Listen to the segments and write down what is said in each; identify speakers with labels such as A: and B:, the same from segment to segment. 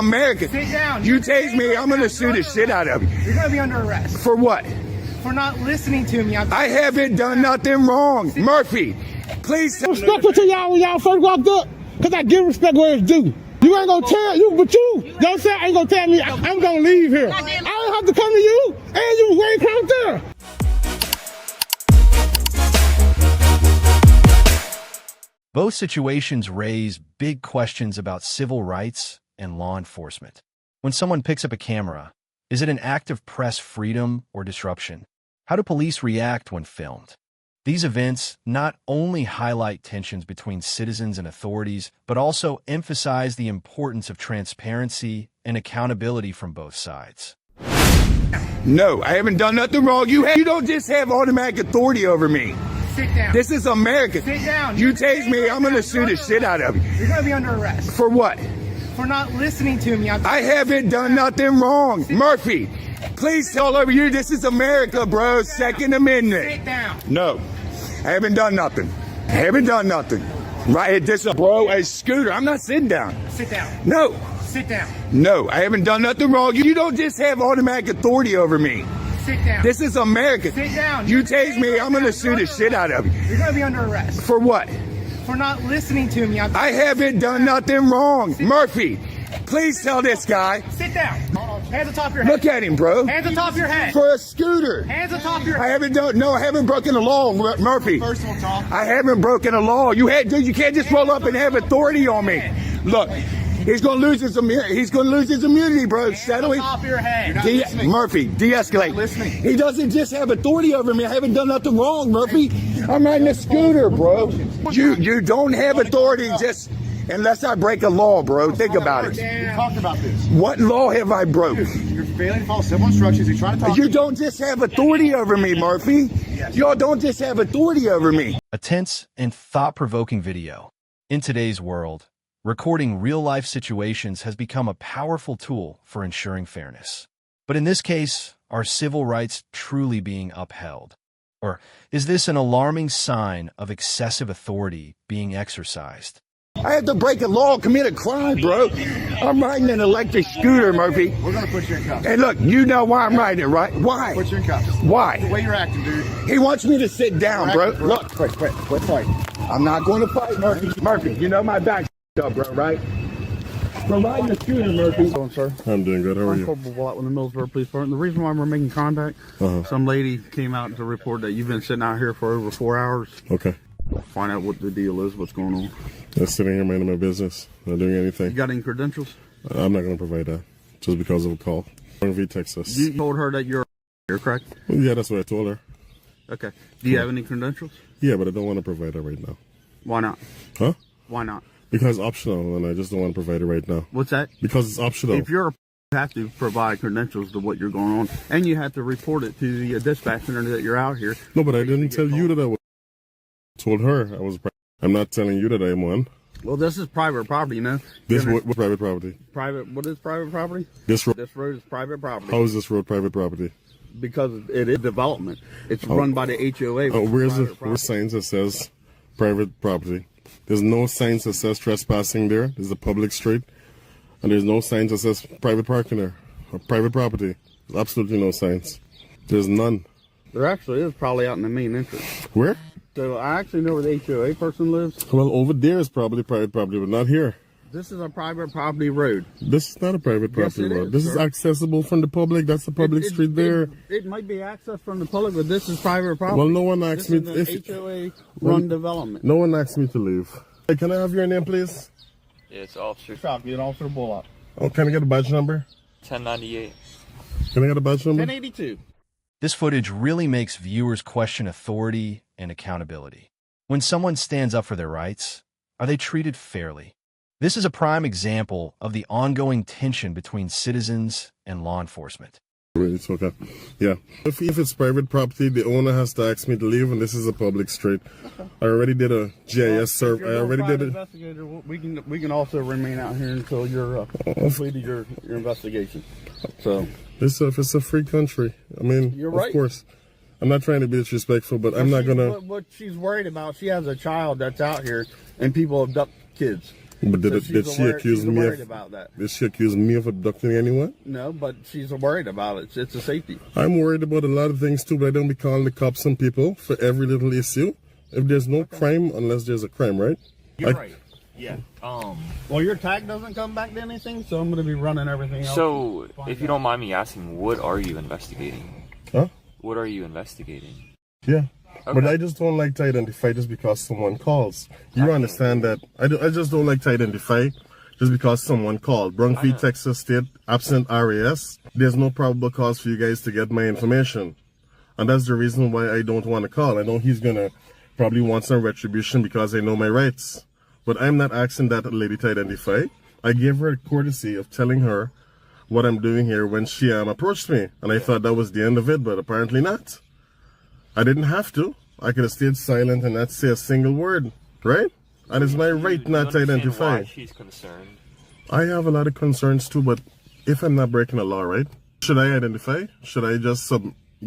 A: America.
B: Sit down.
A: You tase me, I'm gonna sue the shit out of you.
B: You're gonna be under arrest.
A: For what?
B: For not listening to me.
A: I haven't done nothing wrong. Murphy, please.
C: Respectful to y'all when y'all first walked up, because I give respect where it's due. You ain't gonna tell you, but you don't say ain't gonna tell me I'm gonna leave here. I don't have to come to you, and you was way out there.
D: Both situations raise big questions about civil rights and law enforcement. When someone picks up a camera, is it an act of press freedom or disruption? How do police react when filmed? These events not only highlight tensions between citizens and authorities, but also emphasize the importance of transparency and accountability from both sides.
A: No, I haven't done nothing wrong. You don't just have automatic authority over me.
B: Sit down.
A: This is America.
B: Sit down.
A: You tase me, I'm gonna sue the shit out of you.
B: You're gonna be under arrest.
A: For what?
B: For not listening to me.
A: I haven't done nothing wrong. Murphy, please tell over you, this is America, bro. Second Amendment.
B: Sit down.
A: No, I haven't done nothing. I haven't done nothing. Right, this is a scooter. I'm not sitting down.
B: Sit down.
A: No.
B: Sit down.
A: No, I haven't done nothing wrong. You don't just have automatic authority over me.
B: Sit down.
A: This is America.
B: Sit down.
A: You tase me, I'm gonna sue the shit out of you.
B: You're gonna be under arrest.
A: For what?
B: For not listening to me.
A: I haven't done nothing wrong. Murphy, please tell this guy.
B: Sit down. Hands on top of your head.
A: Look at him, bro.
B: Hands on top of your head.
A: For a scooter.
B: Hands on top of your
A: I
B: head.
A: haven't done. No, I haven't broken the law, Murphy.
B: Personal talk.
A: I haven't broken the law. You can't just roll up and have authority on me. Look, he's gonna lose his immunity. He's gonna lose his immunity, bro. Settle
B: On
A: it.
B: top of your head.
A: Murphy, de-escalate.
B: listening.
A: He doesn't just have authority over me. I haven't done nothing wrong, Murphy. I'm riding a scooter, bro. You don't have authority just unless I break a law, bro. Think about it.
E: We talked about this.
A: What law have I broke?
E: You're failing to follow civil instructions. You're trying to talk.
A: You don't just have authority over me, Murphy. Y'all don't just have authority over me.
D: A tense and thought-provoking video. In today's world, recording real-life situations has become a powerful tool for ensuring fairness. But in this case, are civil rights truly being upheld? Or is this an alarming sign of excessive authority being exercised?
A: I had to break a law, commit a crime, bro. I'm riding an electric scooter, Murphy.
E: We're gonna put you in cuffs.
A: And look, you know why I'm riding it, right? Why?
E: Put you in cuffs.
A: Why?
E: The way you're acting, dude.
A: He wants me to sit down, bro.
E: Acting,
A: Look,
E: Quit fighting.
A: I'm not going to fight, Murphy. Murphy, you know my back's up, bro, right? We're riding a scooter, Murphy.
C: Sir,
F: I'm doing good. How are
C: I'm
F: you?
C: Corporal Watt with the Millsboro Police Department. The reason why we're making contact, some lady came out to report that you've been sitting out here for over 4 hours.
F: Okay.
C: Find out what the deal is, what's going on.
F: Just sitting here minding my business, not doing
C: You
F: anything.
C: got any credentials?
F: I'm not going to provide that just because of a call. RV Texas.
C: You told her that you're correct?
F: Well, yeah, that's what I told her.
C: Okay. Do you have any credentials?
F: Yeah, but I don't want to provide that right now.
C: Why not?
F: Huh?
C: Why not?
F: Because it's optional, and I just don't want to provide it right now.
C: What's that?
F: Because it's optional.
C: If you're you have to provide credentials to what you're going on, and you have to report it to the dispatch center that you're out here.
F: No, but I didn't tell you that I was. Told her I was. I'm not telling you that I'm one.
C: Well, this is private property, you know.
F: This what private property?
C: Private. What is private property?
F: This road.
C: This road is private property.
F: How is this road private property?
C: Because it is development. It's run by the HOA.
F: Oh, where's the
C: private property.
F: signs that says private property? There's no signs that says trespassing there. There's a public street, and there's no signs that says private parking there or private property. There's absolutely no signs. There's none.
C: There actually is, probably out in the main entrance.
F: Where?
C: So I actually know where the HOA person lives.
F: Well, over there is probably private property, but not here.
C: This is a private property road.
F: This is not a private
C: Yes,
F: property
C: it
F: road.
C: is,
F: This is
C: sir.
F: accessible from the public. That's the public street there.
C: It might be accessed from the public, but this is private property.
F: Well, no one asked me
C: This is an HOA run development.
F: No one asked me to leave. Hey, can I have your name, please?
G: Yeah, it's Officer
C: Be an officer Bullock.
F: Oh, can I get a badge number?
G: 1098.
F: Can I get a badge number?
C: 1082.
D: This footage really makes viewers question authority and accountability. When someone stands up for their rights, are they treated fairly? This is a prime example of the ongoing tension between citizens and law enforcement.
F: It's okay. Yeah. If it's private property, the owner has to ask me to leave, and this is a public street. I already did a GIS survey. I already did it.
C: Investigator, we can also remain out here until you're completed your investigation. So
F: It's a free country. I mean,
C: You're right.
F: Of course. I'm not trying to be disrespectful, but I'm not gonna.
C: What she's worried about, she has a child that's out here, and people abduct kids.
F: But did
E: she's
F: she accuse me
E: worried
F: of
E: about that?
F: Did she accuse me of abducting anyone?
E: No, but she's worried about it. It's a safety.
F: I'm worried about a lot of things too, but I don't be calling the cops on people for every little issue. If there's no crime, unless there's a crime, right?
E: You're right. Yeah. Well, your tag doesn't come back to anything, so I'm going to be running everything else.
G: So, if you don't mind me asking, what are you investigating?
F: Huh?
G: What are you investigating?
F: Yeah.
G: Okay.
F: But I just don't like to identify just because someone calls. You understand that? I just don't like to identify just because someone called. Brunswick, Texas State, absent RAS. There's no probable cause for you guys to get my information. And that's the reason why I don't want to call. I know he's going to probably want some retribution because I know my rights. But I'm not asking that lady to identify. I gave her a courtesy of telling her what I'm doing here when she approached me. And I thought that was the end of it, but apparently not. I didn't have to. I could have stayed silent and not say a single word, right? And it's my right not to identify.
G: Why she's concerned.
F: I have a lot of concerns too, but if I'm not breaking the law, right? Should I identify? Should I just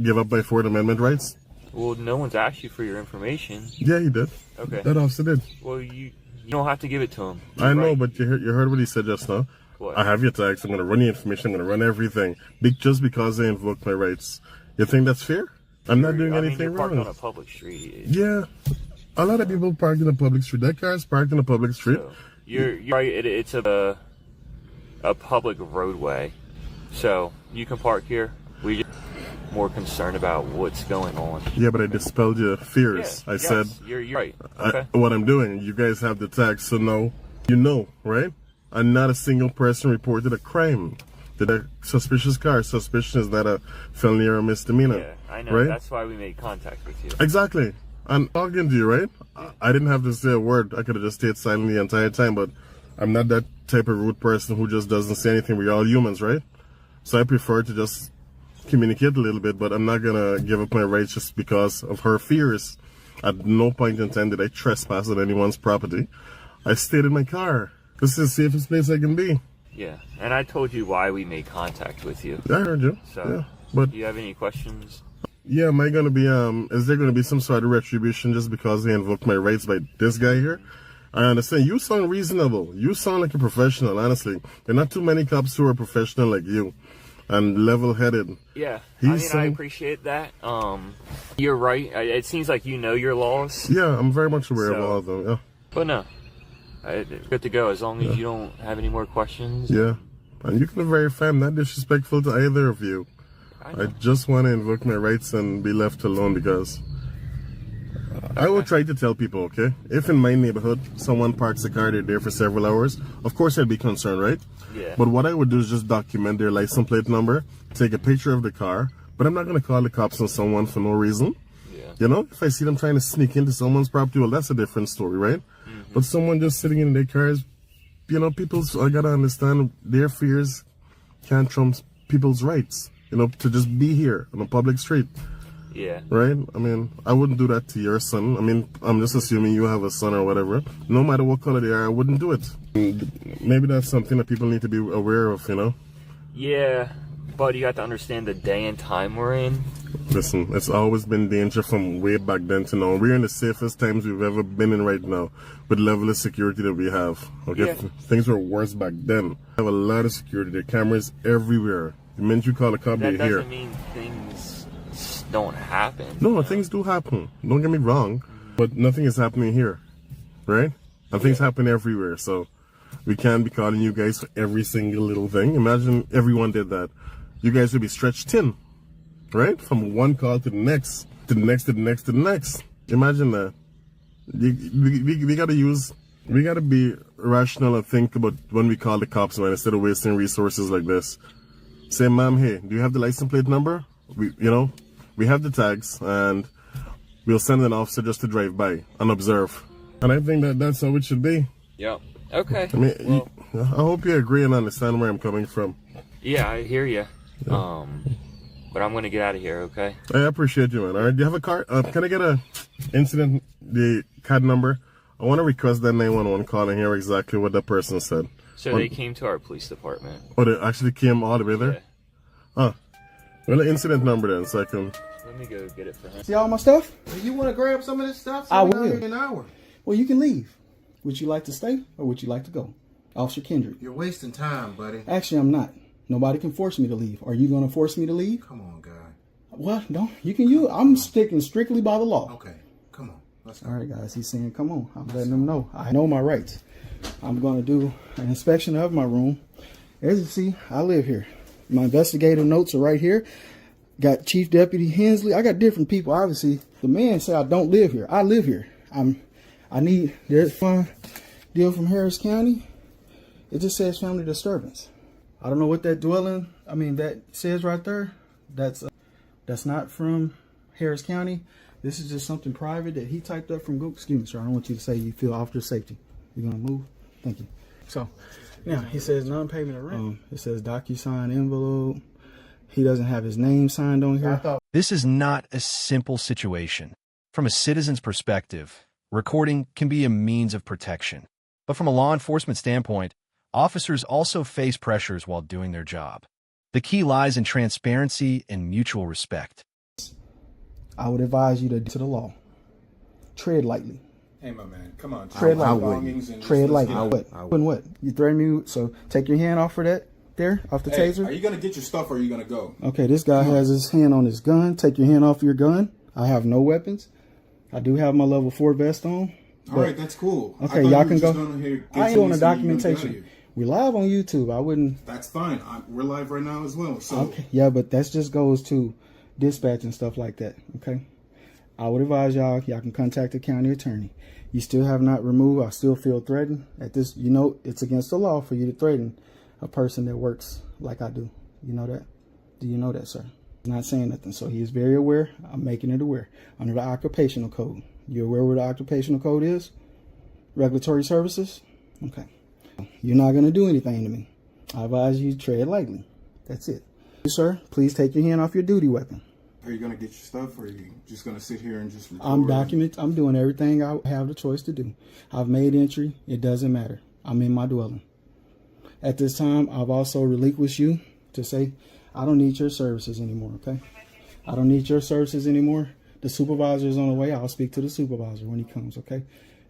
F: give up my Fourth Amendment rights?
G: Well, no one's asked you for your information.
F: Yeah, he did.
G: Okay.
F: That officer did.
G: Well, you don't have to give it to him.
F: I know, but you heard what he said just now.
G: What?
F: I have your tags. I'm going to run your information. I'm going to run everything. Just because I invoked my rights. You think that's fair? I'm not doing anything
G: you're
F: wrong.
G: parked on a public street.
F: Yeah. A lot of people parked in a public street. That car's parked in a public street.
G: So, you're right. It's a public roadway, so you can park here. We just more concerned about what's going on.
F: Yeah, but I dispelled your fears.
G: Yeah,
F: I said
G: you're right. Okay.
F: what I'm doing. You guys have the tags, so no, you know, right? And not a single person reported a crime. The suspicious car. Suspicion is not a felony or a misdemeanor.
G: Yeah, I know.
F: Right?
G: That's why we made contact with you.
F: Exactly. I'm talking to you, right? I didn't have to say a word. I could have just stayed silent the entire time, but I'm not that type of rude person who just doesn't say anything. We're all humans, right? So I prefer to just communicate a little bit, but I'm not gonna give up my rights just because of her fears. At no point in time did I trespass on anyone's property. I stayed in my car. This is the safest place I can be.
G: Yeah, and I told you why we made contact with you.
F: I heard you.
G: So,
F: yeah, but
G: do you have any questions?
F: yeah, am I gonna be is there gonna be some sort of retribution just because they invoked my rights by this guy here? I understand. You sound reasonable. You sound like a professional, honestly. There are not too many cops who are professional like you and level-headed.
G: Yeah, I appreciate that. You're right. It seems like you know your laws.
F: Yeah, I'm very much aware of all of them, yeah.
G: But no, good to go as long as you don't have any more questions.
F: Yeah, and you can verify I'm not disrespectful to either of you. I just want to invoke my rights and be left alone because I will try to tell people, okay? If in my neighborhood someone parks a car, they're there for several hours, of course I'd be concerned, right?
G: Yeah.
F: But what I would do is just document their license plate number, take a picture of the car, but I'm not going to call the cops on someone for no reason.
G: Yeah.
F: You know, if I see them trying to sneak into someone's property, well, that's a different story, right? Mm-hmm. But someone just sitting in their cars, you know, I got to understand their fears can't trump people's rights, you know, to just be here on a public street.
G: Yeah.
F: Right? I mean, I wouldn't do that to your son. I mean, I'm just assuming you have a son or whatever. No matter what color they are, I wouldn't do it. Maybe that's something that people need to be aware of, you know?
G: Yeah, but you have to understand the day and time we're in.
F: Listen, it's always been danger from way back then to now. We're in the safest times we've ever been in right now with the level of security that we have. Okay?
G: Yeah.
F: Things were worse back then. We have a lot of security. There are cameras everywhere. The minute you call a cop, they're
G: That
F: here.
G: doesn't mean things don't happen.
F: No, things do happen. Don't get me wrong. But nothing is happening here. Right? And things happen everywhere. So we can't be calling you guys for every single little thing. Imagine everyone did that. You guys would be stretched thin. Right? From one call to the next, to the next, to the next, to the next. Imagine that. We gotta be rational and think about when we call the cops, man, instead of wasting resources like this. Say, ma'am, hey, do you have the license plate number? We have the tags, and we'll send an officer just to drive by and observe. And I think that's how it should be.
G: Yeah. Okay.
F: I mean, I hope you agree and understand where I'm coming from.
G: Yeah, I hear you. Yeah. But I'm gonna get out of here, okay?
F: I appreciate you, man. All right, do you have a car? Can I get the CAD number? I want to request that 911 call and hear exactly what that person said.
G: So they came to our police department.
F: Oh, they actually came all the way there?
G: Yeah.
F: Huh. Well, the incident number then, so I can...
G: Let me go get it for him.
H: See all my stuff?
E: You want to grab some of this stuff?
H: I will.
E: In an hour.
H: Well, you can leave. Would you like to stay or would you like to go? Officer Kendrick.
I: You're wasting time, buddy.
H: Actually, I'm not. Nobody can force me to leave. Are you going to force me to leave?
I: Come on, guy.
H: What? No, you can use. I'm sticking strictly by the law.
I: Okay, come on. Let's go.
H: All right, guys. He's saying, come on. I'm letting him know. I know my rights. I'm going to do an inspection of my room. As you see, I live here. My investigative notes are right here. Got Chief Deputy Hensley. I got different people. Obviously, the man said I don't live here. I live here. There's one deal from Harris County. It just says family disturbance. I don't know what that that says right there. That's not from Harris County. This is just something private that he typed up from Google. Excuse me, sir. I don't want you to say you feel officer safety. You're going to move? Thank you. So, now, he says non-payment of rent. It says DocuSign envelope. He doesn't have his name signed on here.
D: This is not a simple situation. From a citizen's perspective, recording can be a means of protection. But from a law enforcement standpoint, officers also face pressures while doing their job. The key lies in transparency and mutual respect.
H: I would advise you to the law. Tread lightly.
I: Hey, my man, come on.
H: Tread lightly.
I: belongings and
H: Tread
I: let's
H: lightly.
I: get out.
H: What? You threaten me? So take your hand off of that there, off the taser.
I: Are you going to get your stuff or are you going to go?
H: Okay, this guy has his hand on his gun. Take your hand off your gun. I have no weapons. I do have my level 4 vest on.
I: All right, that's cool.
H: Okay, y'all can go. I ain't doing the documentation. We're live on YouTube. I wouldn't.
I: That's fine. We're live right now as well. So
H: okay, yeah, but that just goes to dispatch and stuff like that. Okay, I would advise y'all can contact the county attorney. You still have not removed. I still feel threatened at this. You know, it's against the law for you to threaten a person that works like I do. You know that? Do you know that, sir? He's not saying nothing. So he is very aware. I'm making it aware under the occupational code. You aware what the occupational code is? Regulatory services. Okay. You're not going to do anything to me. I advise you to tread lightly. That's it. Sir, please take your hand off your duty weapon.
I: are you going to get your stuff or are you just going to sit here and just record?
H: I'm doing everything I have the choice to do. I've made entry. It doesn't matter. I'm in my dwelling. At this time, I've also relinquished you to say, I don't need your services anymore, okay? I don't need your services anymore. The supervisor is on the way. I'll speak to the supervisor when he comes, okay?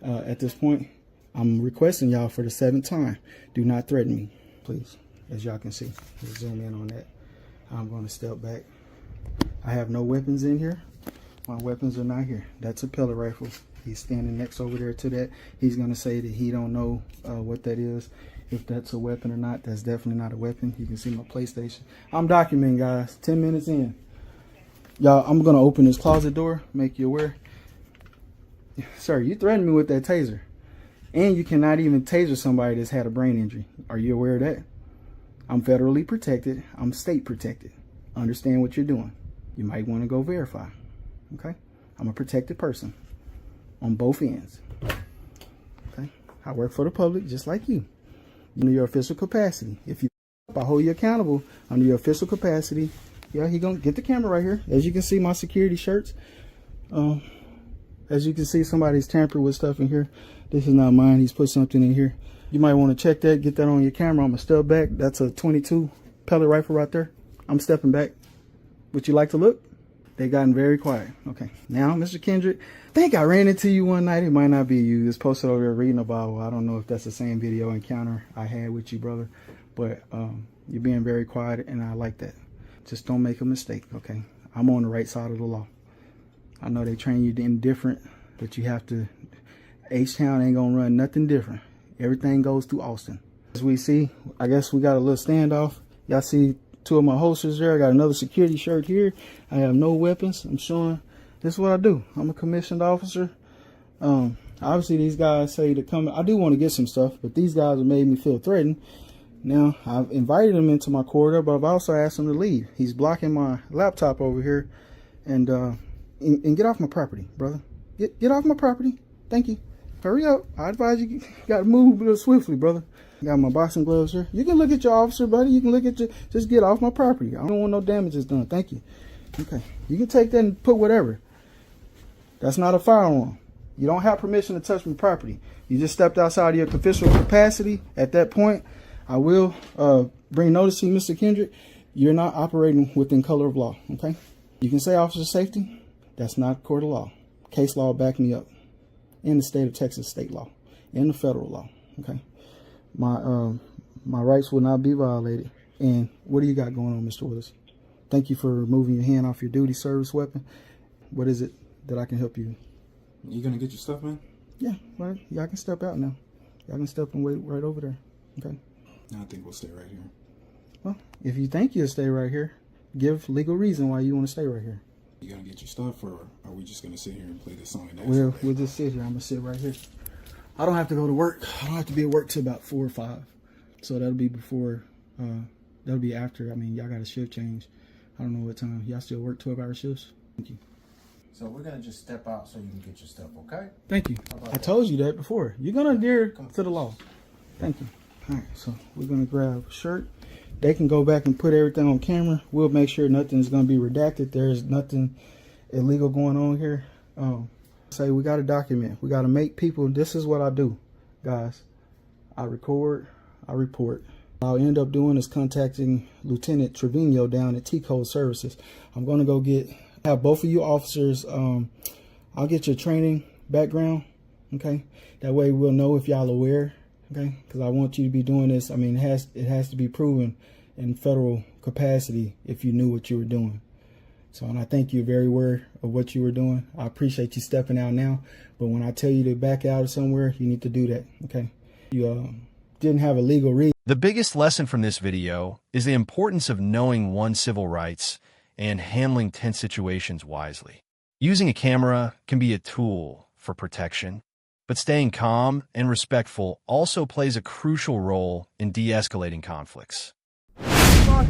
H: At this point, I'm requesting y'all for the 7th time. Do not threaten me, please. As y'all can see, let's zoom in on that. I'm going to step back. I have no weapons in here. My weapons are not here. That's a pellet rifle. He's standing next over there to that. He's going to say that he don't know what that is. If that's a weapon or not, that's definitely not a weapon. You can see my PlayStation. I'm documenting, guys. 10 minutes in. Y'all, I'm going to open this closet door, make you aware. Sir, you threatened me with that taser. And you cannot even taser somebody that's had a brain injury. Are you aware of that? I'm federally protected. I'm state protected. Understand what you're doing. You might want to go verify. Okay? I'm a protected person on both ends. Okay? I work for the public just like you. Under your official capacity. If you I hold you accountable under your official capacity. Yeah, he gonna get the camera right here. As you can see, my security shirts. As you can see, somebody's tampered with stuff in here. This is not mine. He's put something in here. You might want to check that. Get that on your camera. I'm gonna step back. That's a 22 pellet rifle right there. I'm stepping back. Would you like to look? They gotten very quiet. Okay. Now, Mr. Kendrick, I think I ran into you one night. It might not be you. It's posted over there reading a Bible. I don't know if that's the same video encounter I had with you, brother. But you're being very quiet, and I like that. Just don't make a mistake, okay? I'm on the right side of the law. I know they train you in different, but you have to. H-Town ain't gonna run nothing different. Everything goes through Austin. As we see, I guess we got a little standoff. Y'all see two of my holsters there. I got another security shirt here. I have no weapons. I'm showing this is what I do. I'm a commissioned officer. Obviously these guys say to come. I do want to get some stuff, but these guys have made me feel threatened. Now I've invited him into my corridor, but I've also asked him to leave. He's blocking my laptop over here, and get off my property, brother. Get off my property. Thank you. Hurry up. I advise you got to move a little swiftly, brother. Got my boxing gloves here. You can look at your officer, buddy. You can look at your. Just get off my property. I don't want no damages done. Thank you. Okay. You can take that and put whatever. That's not a firearm. You don't have permission to touch my property. You just stepped outside of your official capacity. At that point, I will bring notice to you, Mr. Kendrick. You're not operating within color of law. Okay. You can say officer safety. That's not court of law. Case law back me up. In the state of Texas, state law. in the federal law. Okay, my rights will not be violated. And what do you got going on, Mr. Willis? Thank you for removing your hand off your duty service weapon. What is it that I can help you?
I: You gonna get your stuff, man?
H: Yeah, right. Y'all can step out now. Y'all can step and wait right over there. Okay.
I: No, I think we'll stay right here.
H: Well, if you think you'll stay right here, give legal reason why you want to stay right here.
I: You gonna get your stuff, or are we just gonna sit here and play this song and dance?
H: Well, we'll just sit here. I'm gonna sit right here. I don't have to go to work. I don't have to be at work till about 4 or 5. So that'll be before. That'll be after. I mean, y'all got a shift change. I don't know what time. Y'all still work 12-hour shifts? Thank you.
J: So we're gonna just step out so you can get your stuff, okay?
H: Thank you. I told you that before. You're gonna adhere to the law. Thank you. All right, so we're gonna grab a shirt. They can go back and put everything on camera. We'll make sure nothing is gonna be redacted. There's nothing illegal going on here. Say we got to document. We got to make people. This is what I do, guys. I record. I report. I'll end up doing is contacting Lieutenant Trevino down at T-Code Services. I'm gonna go have both of you officers. I'll get your training background. Okay, that way we'll know if y'all aware. Okay, because I want you to be doing this. I mean, it has to be proven in federal capacity if you knew what you were doing. So, and I think you're very aware of what you were doing. I appreciate you stepping out now, but when I tell you to back out of somewhere, you need to do that. Okay, you didn't have a legal reason.
D: The biggest lesson from this video is the importance of knowing one's civil rights and handling tense situations wisely. Using a camera can be a tool for protection, but staying calm and respectful also plays a crucial role in de-escalating conflicts.
C: Now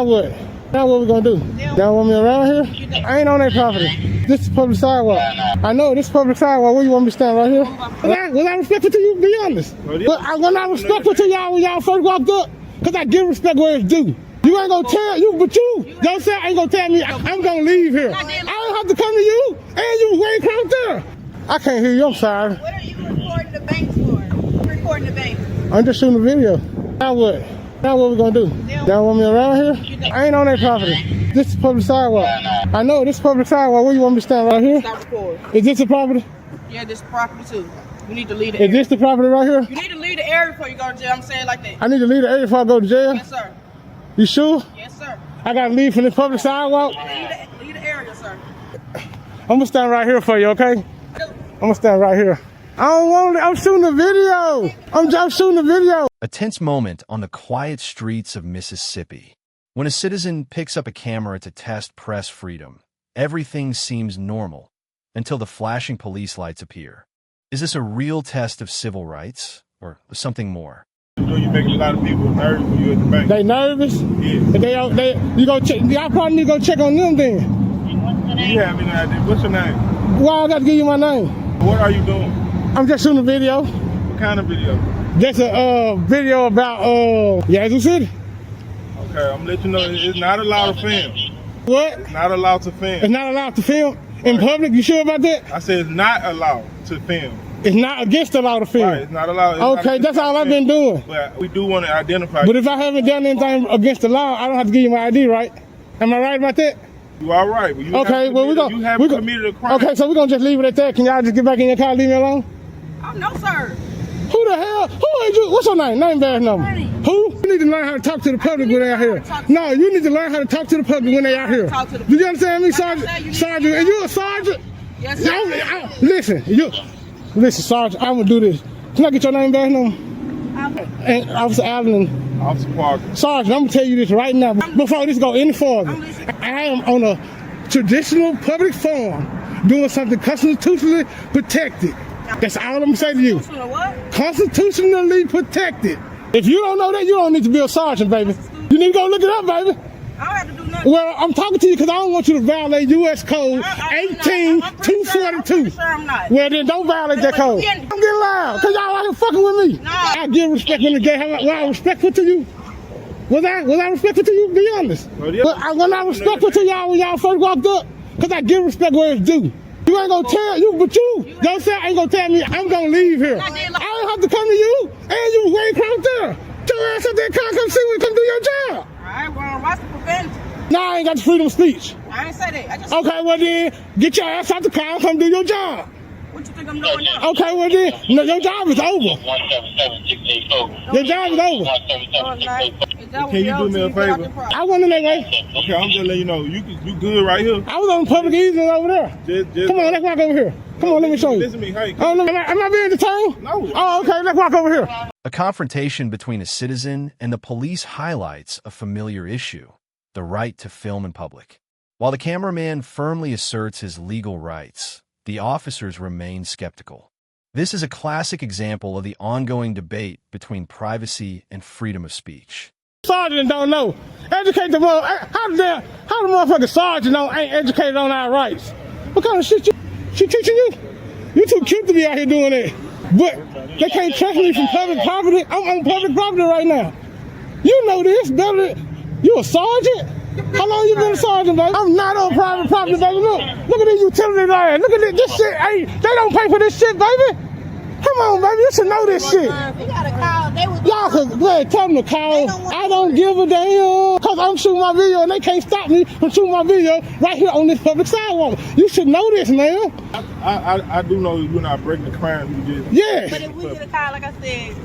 C: what? Now what we gonna do? Y'all want me around here? I ain't on that property. This is public sidewalk. I know this is public sidewalk. Where you want me to stand right here? Was I respectful to you? Be honest. But I was not respectful to y'all when y'all first walked up, because I give respect where it's due. You ain't gonna tell you, but you don't say ain't gonna tell me I'm gonna leave here. I don't have to come to you, and you way out there. I can't hear you. I'm sorry.
K: What are you recording the bank for? Recording the bank.
C: I'm just shooting a video. Now what? Now what we gonna do? Y'all want me around here? I ain't on that property. This is public sidewalk. I know this is public sidewalk. Where you want me to stand right here?
K: Stop recording.
C: Is this the property?
K: Yeah, this is property too. You need to leave the
C: Is
K: area.
C: this the property right here?
K: You need to leave the area before you go to jail. I'm saying like that.
C: I need to leave the area before I go to jail?
K: Yes, sir.
C: You sure?
K: Yes, sir.
C: I gotta leave from this public sidewalk?
K: Leave the area, sir.
C: I'm gonna stand right here for you, okay? I'm gonna stand right here. I don't want it. I'm shooting a video. I'm shooting a video.
D: A tense moment on the quiet streets of Mississippi. When a citizen picks up a camera to test press freedom, everything seems normal until the flashing police lights appear. Is this a real test of civil rights or something more?
E: You know, you make a lot of people nervous when you're at the bank.
C: They nervous?
E: Yeah.
C: You go check. Y'all probably need to go check on them then.
E: You have any idea? What's your name?
C: Why I got to give you my name?
E: What are you doing?
C: I'm just shooting a video.
E: What kind of video?
C: Just a video about Yazoo City.
E: Okay, I'm gonna let you know it's not allowed to film.
C: What?
E: It's not allowed to film.
C: It's not allowed to film in public. You sure about that?
E: I said it's not allowed to film.
C: It's not against the law to film.
E: Right, it's not allowed.
C: Okay, that's all I've been doing.
E: But we do want to identify.
C: But if I haven't done anything against the law, I don't have to give you my ID, right? Am I right about that?
E: You are right. But you
C: okay, well
E: you haven't committed a crime.
C: Okay, so we're gonna just leave it at that. Can y'all just get back in your car and leave me alone?
K: Oh, no, sir.
C: Who the hell? Who is you? What's your name? Name, badge number. Who? You need to learn how to talk to the public when they're out here. No, you need to learn how to talk to the public when they're out here. Do you understand me, Sergeant? Sergeant, are you a sergeant?
K: Yes, sir.
C: Listen, Sergeant, I'm gonna do this. Can I get your name, badge number? And Officer Allen.
E: Officer Parker.
C: Sergeant, I'm gonna tell you this right now before this go any further. I am on a traditional public forum doing something constitutionally protected. That's all I'm gonna say to you. Constitutionally protected. If you don't know that, you don't need to be a sergeant, baby. You need to go look it up, baby.
K: I don't have to do nothing.
C: Well, I'm talking to you because I don't want you to violate U.S. Code 18242.
K: Sure I'm not.
C: Well, then don't violate that code. I'm getting loud because y'all out here fucking with me.
K: No.
C: I give respect when the gay. Was I respectful to you? Was I respectful to you? Be honest. But I was not respectful to y'all when y'all first walked up because I give respect where it's due. You ain't gonna tell you, but you don't say ain't gonna tell me I'm gonna leave here. I don't have to come to you, and you way out there. Get your ass up there, come see me, come do your job.
K: All right, well, what's the prevention?
C: No, I ain't got the freedom of speech.
K: I ain't say that.
C: Okay, well then, get your ass out the car and come do your job.
K: What you think I'm doing that.
C: Okay, well then, no, your job is over. Your job is over.
K: Can you do me a favor?
C: I wasn't in that way.
E: Okay, I'm just letting you know, you good right here.
C: I was on public easement over there. Come on, let's walk over here. Come on, let me show you.
E: Listen to me, hey.
C: Oh, no, am I being detained?
E: No.
C: Oh, okay, let's walk over here.
D: A confrontation between a citizen and the police highlights a familiar issue, the right to film in public. While the cameraman firmly asserts his legal rights, the officers remain skeptical. This is a classic example of the ongoing debate between privacy and freedom of speech.
C: Sergeant don't know. Educate the motherfucker. How the motherfucking sergeant ain't educated on our rights? What kind of shit she teaching you? You too cute to be out here doing that. But they can't trust me from public property. I'm on public property right now. You know this better. You a sergeant? How long you been a sergeant, baby? I'm not on private property, baby. Look at these utility lines. Look at this shit. Hey, they don't pay for this shit, baby. Come on, baby. You should know this shit.
K: You gotta call.
C: Y'all could tell them to call. I don't give a damn. Because I'm shooting my video and they can't stop me from shooting my video right here on this public sidewalk. You should know this, man.
E: I do know you're not breaking the crime you did.
C: Yeah.
K: But if we get a call, like I said,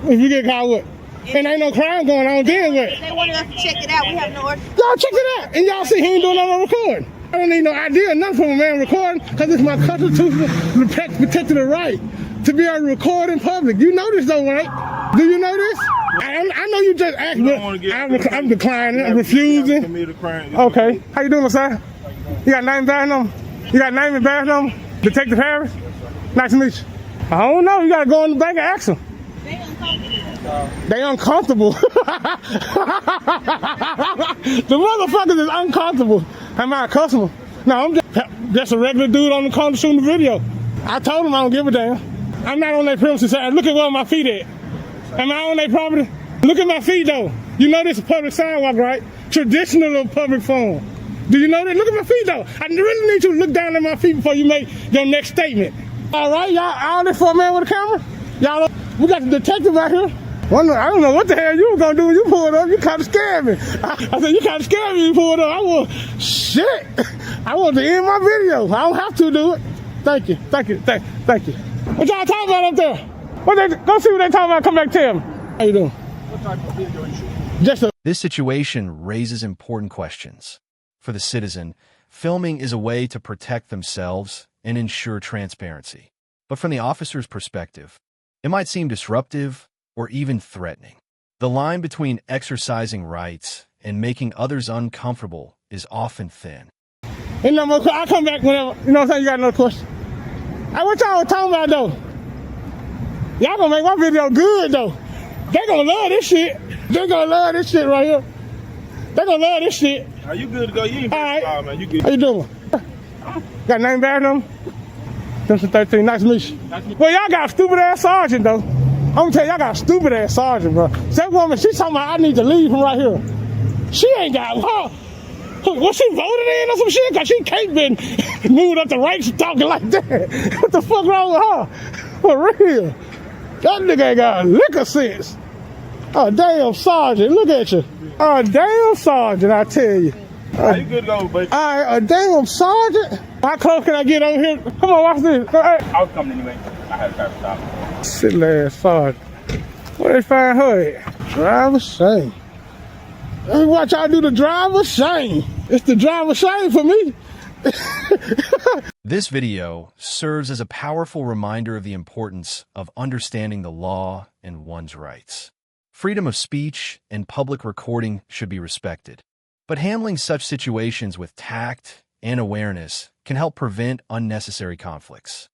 C: If you get caught what? And ain't no crime going on, then what?
K: they wanted us to check it out. We have no order.
C: Y'all check it out. And y'all see he ain't doing no recording. I don't need no idea, nothing from a man recording, because it's my constitutional protected right to be able to record in public. You know this though, right? Do you know this? I know you just asked, but I'm declining, I'm refusing. Okay. How you doing, sir? You got name and badge number? You got name and badge number? Detective Harris? Nice to meet you. I don't know. You got to go in the bank and ask them. They uncomfortable. The motherfuckers is uncomfortable. Am I a customer? No, I'm just a regular dude on the corner shooting the video. I told them I don't give a damn. I'm not on their premises. Look at where my feet at. Am I on their property? Look at my feet though. You know this is a public sidewalk, right? Traditional public form. Do you know that? Look at my feet though. I really need you to look down at my feet before you make your next statement. All right, y'all, all this for a man with a camera? Y'all, we got the detective out here. I don't know what the hell you were gonna do when you pulled up. You kind of scared me. I said, you kind of scared me when you pulled up. I want to end my video. I don't have to do it. Thank you. What y'all talking about up there? Go see what they talking about. Come back tell me. How you doing? What type of video you shooting?
D: This situation raises important questions. For the citizen, filming is a way to protect themselves and ensure transparency. But from the officer's perspective, it might seem disruptive or even threatening. The line between exercising rights and making others uncomfortable is often thin.
C: Ain't no more. I'll come back whenever. You know what I'm saying? You got another question? Hey, what y'all talking about though? Y'all gonna make my video good though. They gonna love this shit. They gonna love this shit right here. They gonna love this shit.
E: Are you good to go? You ain't
C: all right,
E: man. You good?
C: How you doing? Got name badge number? 13. Nice to meet you. Well, y'all got a stupid ass sergeant though. I'm gonna tell y'all got a stupid ass sergeant, bro. That woman, she talking about I need to leave from right here. She ain't got her. Was she voted in or some shit? Cause she can't been moving up the ranks talking like that. What the fuck wrong with her? For real. That nigga ain't got liquor sense. Oh, damn sergeant, look at you. Oh, damn sergeant, I tell you.
E: You good to go, baby?
C: All right, a damn sergeant. How close can I get over here? Come on, watch this. Hey.
E: I was coming anyway. I had a car stop.
C: Silly ass sergeant. Where they find her at? Driver shame. Let me watch y'all do the driver shame. It's the driver shame for me.
D: This video serves as a powerful reminder of the importance of understanding the law and one's rights. Freedom of speech and public recording should be respected, but handling such situations with tact and awareness can help prevent unnecessary conflicts.